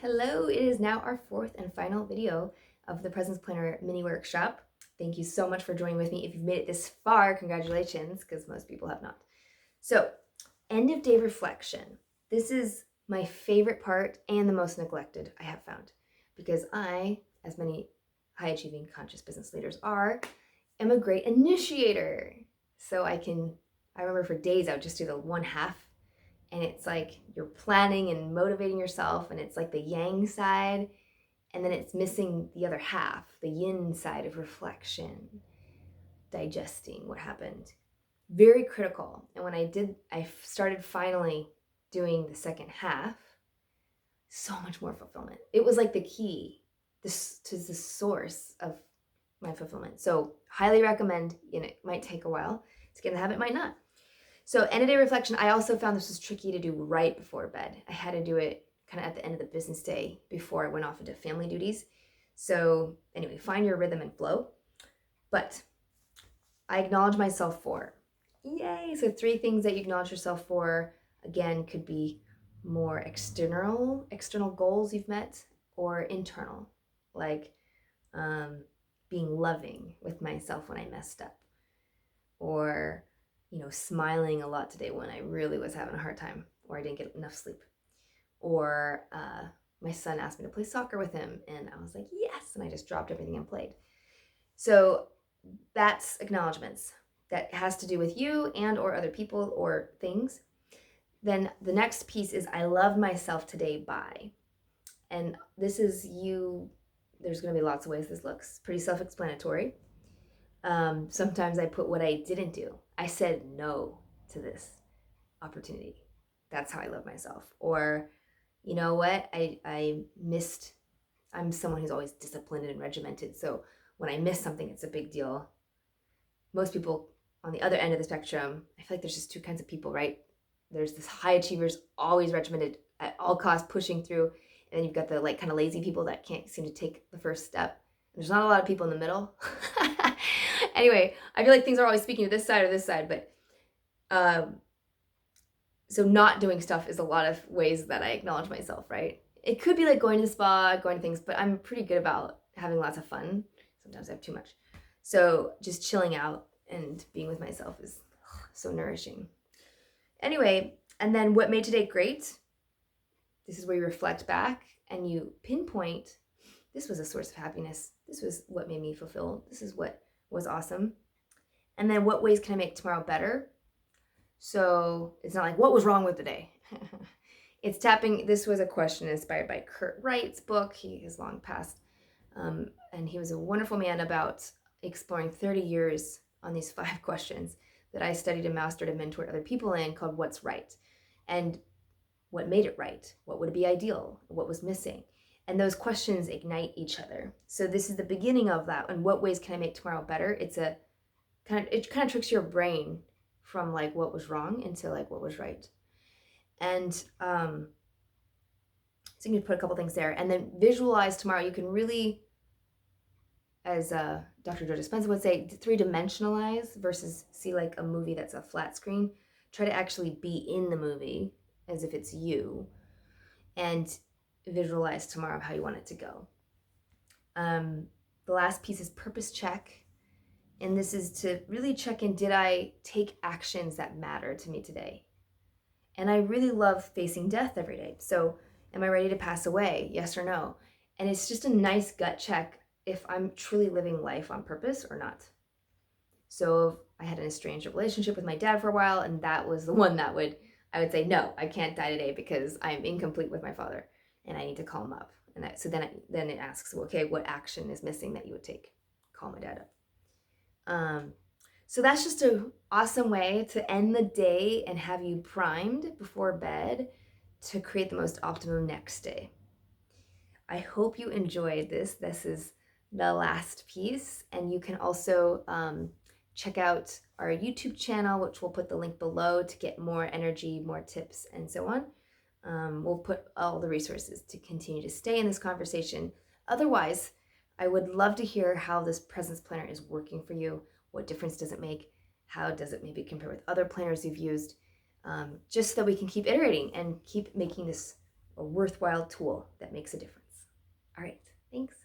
Hello, it is now our fourth and final video of the Presence Planner mini workshop. Thank you so much for joining with me. If you've made it this far, congratulations, because most people have not. So, end of day reflection. This is my favorite part and the most neglected, I have found, because I, as many high achieving conscious business leaders are, am a great initiator. So I remember for days I would just do the one half, and it's like you're planning and motivating yourself, and it's like the yang side, and then it's missing the other half, the yin side of reflection, digesting what happened. Very critical. And when I started finally doing the second half, so much more fulfillment. It was like the key to the source of my fulfillment. So highly recommend. It might take a while to get in the habit, might not. So end of day reflection, I also found this was tricky to do right before bed. I had to do it kind of at the end of the business day before I went off into family duties. So anyway, find your rhythm and flow. But I acknowledge myself for, yay! So 3 things that you acknowledge yourself for, again, could be more external goals you've met, or internal, like being loving with myself when I messed up, or smiling a lot today when I really was having a hard time, or I didn't get enough sleep, or my son asked me to play soccer with him, and I was like, yes, and I just dropped everything and played. So that's acknowledgments. That has to do with you and or other people or things. Then the next piece is I love myself today by. And this is you. There's going to be lots of ways this looks. Pretty self-explanatory. Sometimes I put what I didn't do. I said no to this opportunity. That's how I love myself. Or, you know what? I missed. I'm someone who's always disciplined and regimented. So when I miss something, it's a big deal. Most people on the other end of the spectrum, I feel like there's just 2 kinds of people, right? There's this high achievers, always regimented at all costs, pushing through. And then you've got the kind of lazy people that can't seem to take the first step. There's not a lot of people in the middle. Anyway, I feel like things are always speaking to this side or this side, but so not doing stuff is a lot of ways that I acknowledge myself, right? It could be like going to the spa, going to things, but I'm pretty good about having lots of fun. Sometimes I have too much. So just chilling out and being with myself is so nourishing. Anyway, and then what made today great? This is where you reflect back and you pinpoint, this was a source of happiness. This was what made me fulfilled. This is what was awesome. And then what ways can I make tomorrow better? So it's not like, what was wrong with the day? It's tapping. This was a question inspired by Kurt Wright's book. He has long passed. And he was a wonderful man about exploring 30 years on these 5 questions that I studied and mastered and mentored other people in, called What's Right? And what made it right? What would be ideal? What was missing? And those questions ignite each other. So this is the beginning of that. And what ways can I make tomorrow better? It kind of tricks your brain from like what was wrong into like what was right. And so you can put a couple things there, and then visualize tomorrow. You can really, as Dr. Joe Dispenza would say, 3-dimensionalize versus see like a movie that's a flat screen. Try to actually be in the movie as if it's you, and visualize tomorrow how you want it to go. The last piece is purpose check. And this is to really check in, did I take actions that matter to me today? And I really love facing death every day. So am I ready to pass away? Yes or no? And it's just a nice gut check if I'm truly living life on purpose or not. So I had an estranged relationship with my dad for a while, and that was the one that I would say, no, I can't die today because I'm incomplete with my father and I need to call him up. And so then it asks, well, okay, what action is missing that you would take? Call my dad up. So that's just an awesome way to end the day and have you primed before bed to create the most optimum next day. I hope you enjoyed this. This is the last piece, and you can also check out our YouTube channel, which we'll put the link below to get more energy, more tips, and so on. We'll put all the resources to continue to stay in this conversation. Otherwise, I would love to hear how this presence planner is working for you. What difference does it make? How does it maybe compare with other planners you've used? Just so that we can keep iterating and keep making this a worthwhile tool that makes a difference. All right, thanks.